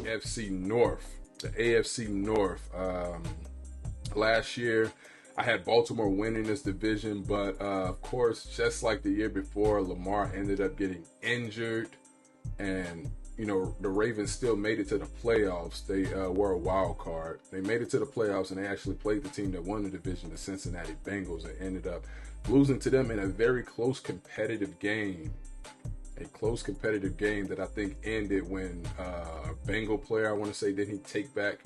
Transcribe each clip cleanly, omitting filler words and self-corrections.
AFC North. The AFC North. Last year, I had Baltimore winning this division, but of course, just like the year before, Lamar ended up getting injured, and the Ravens still made it to the playoffs. They were a wild card. They made it to the playoffs, and they actually played the team that won the division, the Cincinnati Bengals, and ended up losing to them in a very close competitive game. A close competitive game that I think ended when a Bengal player, I want to say, didn't he take back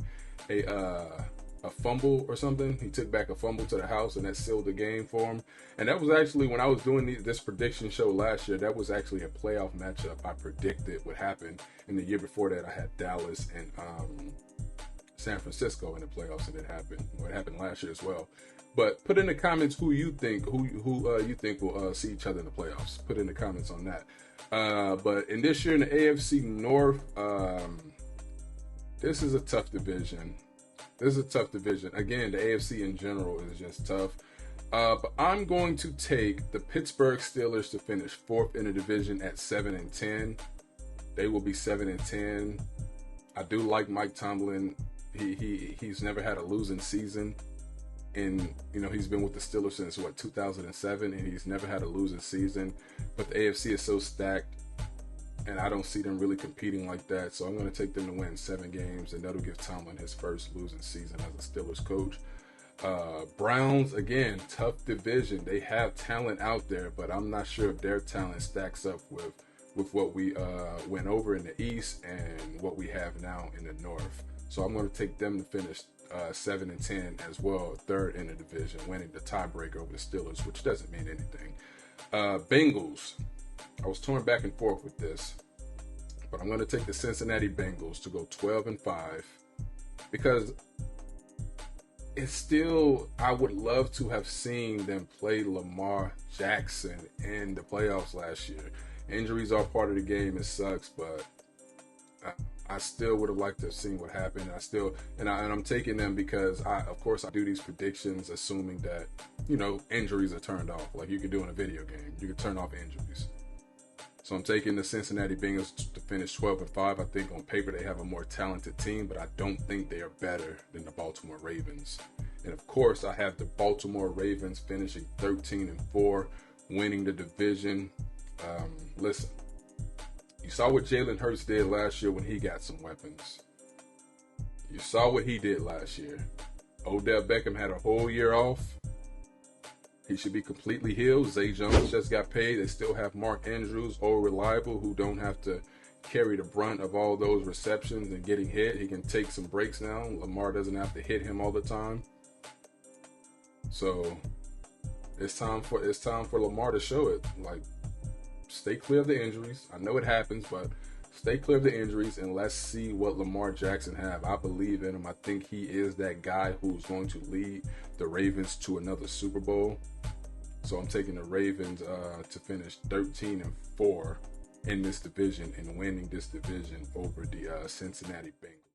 a fumble or something? He took back a fumble to the house, and that sealed the game for him. And that was actually, when I was doing this prediction show last year, that was actually a playoff matchup. I predicted what happened. And the year before that, I had Dallas and San Francisco in the playoffs, and it happened. Well, it happened last year as well. But put in the comments who you think will see each other in the playoffs. Put in the comments on that. But in this year in the AFC North, this is a tough division. Again, the AFC in general is just tough. But I'm going to take the Pittsburgh Steelers to finish fourth in the division at 7-10. They will be 7-10. I do like Mike Tomlin. He's never had a losing season. And, he's been with the Steelers since, 2007, and he's never had a losing season. But the AFC is so stacked, and I don't see them really competing like that. So I'm going to take them to win 7 games, and that'll give Tomlin his first losing season as a Steelers coach. Browns, again, tough division. They have talent out there, but I'm not sure if their talent stacks up with what we went over in the East and what we have now in the North. So I'm going to take them to finish 7-10 as well, third in the division, winning the tiebreaker over the Steelers, which doesn't mean anything. Bengals. I was torn back and forth with this, but I'm going to take the Cincinnati Bengals to go 12-5 because it's still, I would love to have seen them play Lamar Jackson in the playoffs last year. Injuries are part of the game. It sucks, but I still would have liked to have seen what happened. I'm taking them because of course I do these predictions assuming that, injuries are turned off. Like you could do in a video game. You could turn off injuries. So I'm taking the Cincinnati Bengals to finish 12-5. I think on paper they have a more talented team, but I don't think they are better than the Baltimore Ravens. And of course I have the Baltimore Ravens finishing 13-4, winning the division. Listen. You saw what Jalen Hurts did last year when he got some weapons. You saw what he did last year. Odell Beckham had a whole year off. He should be completely healed. Zay Jones just got paid. They still have Mark Andrews, all reliable, who don't have to carry the brunt of all those receptions and getting hit. He can take some breaks now. Lamar doesn't have to hit him all the time. So it's time for Lamar to show it. Like, stay clear of the injuries. I know it happens, but stay clear of the injuries and let's see what Lamar Jackson have. I believe in him. I think he is that guy who's going to lead the Ravens to another Super Bowl. So I'm taking the Ravens to finish 13-4 in this division and winning this division over the Cincinnati Bengals.